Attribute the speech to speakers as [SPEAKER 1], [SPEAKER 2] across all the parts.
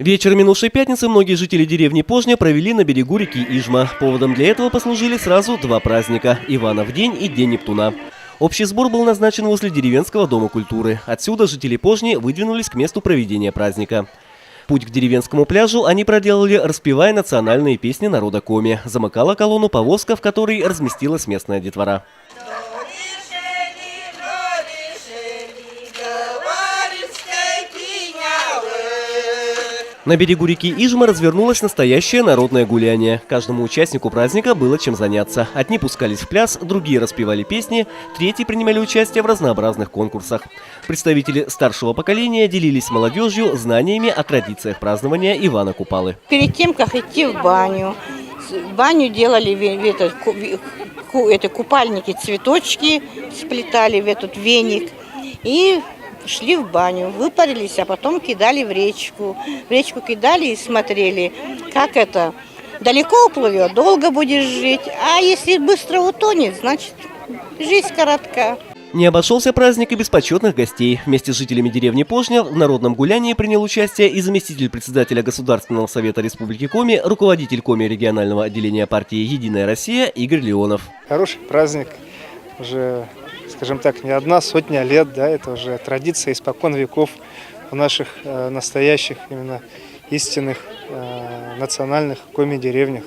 [SPEAKER 1] Вечер минувшей пятницы многие жители деревни Пожня провели на берегу реки Ижма. Поводом для этого послужили сразу два праздника – Иванов день и День Нептуна. Общий сбор был назначен возле деревенского дома культуры. Отсюда жители Пожни выдвинулись к месту проведения праздника. Путь к деревенскому пляжу они проделали, распевая национальные песни народа Коми. Замыкала колонну повозка, в которой разместилась местная детвора. На берегу реки Ижма развернулось настоящее народное гуляние. Каждому участнику праздника было чем заняться. Одни пускались в пляс, другие распевали песни, третьи принимали участие в разнообразных конкурсах. Представители старшего поколения делились с молодежью знаниями о традициях празднования Ивана Купалы.
[SPEAKER 2] Перед тем, как идти в баню делали купальники, цветочки сплетали в этот веник и шли в баню, выпарились, а потом кидали в речку. В речку кидали и смотрели, как это. Далеко уплывет, долго будешь жить, а если быстро утонет, значит жизнь коротка.
[SPEAKER 1] Не обошелся праздник и без почетных гостей. Вместе с жителями деревни Пожня в народном гулянии принял участие и заместитель председателя Государственного совета Республики Коми, руководитель Коми регионального отделения партии «Единая Россия» Игорь Леонов.
[SPEAKER 3] Хороший праздник, уже, скажем так, не одна сотня лет, да, это уже традиция испокон веков в наших настоящих, именно истинных национальных коми-деревнях.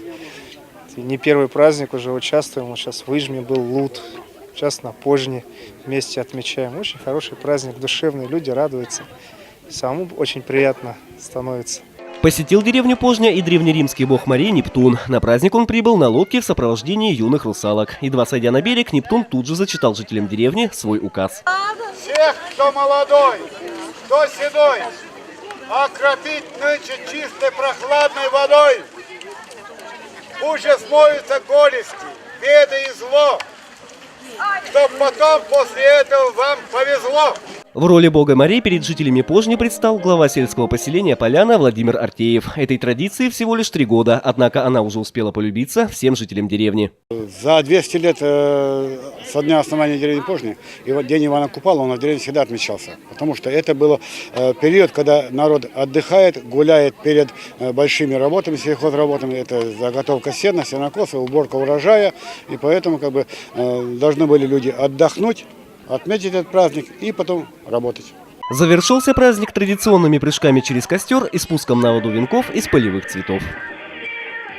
[SPEAKER 3] Не первый праздник уже участвуем, вот сейчас в Ижме был Лут. Сейчас на Пожне вместе отмечаем. Очень хороший праздник, душевные люди радуются. Самому очень приятно становится.
[SPEAKER 1] Посетил деревню Пожня и древнеримский бог морей Нептун. На праздник он прибыл на лодке в сопровождении юных русалок. Едва сойдя на берег, Нептун тут же зачитал жителям деревни свой указ.
[SPEAKER 4] Всех, кто молодой, кто седой, окропить нынче чистой прохладной водой. Пусть смоются горести, беды и зло, чтоб потом после этого вам повезло.
[SPEAKER 1] В роли бога морей перед жителями Пожни предстал глава сельского поселения Поляна Владимир Артеев. Этой традиции всего лишь 3 года, однако она уже успела полюбиться всем жителям деревни.
[SPEAKER 5] За 200 лет со дня основания деревни Пожни, и вот День Ивана Купала, он в деревне всегда отмечался. Потому что это был период, когда народ отдыхает, гуляет перед большими работами, сельхозработами. Это заготовка сена, сенокоса, уборка урожая. И поэтому должны были люди отдохнуть, отметить этот праздник и потом работать.
[SPEAKER 1] Завершился праздник традиционными прыжками через костер и спуском на воду венков из полевых цветов.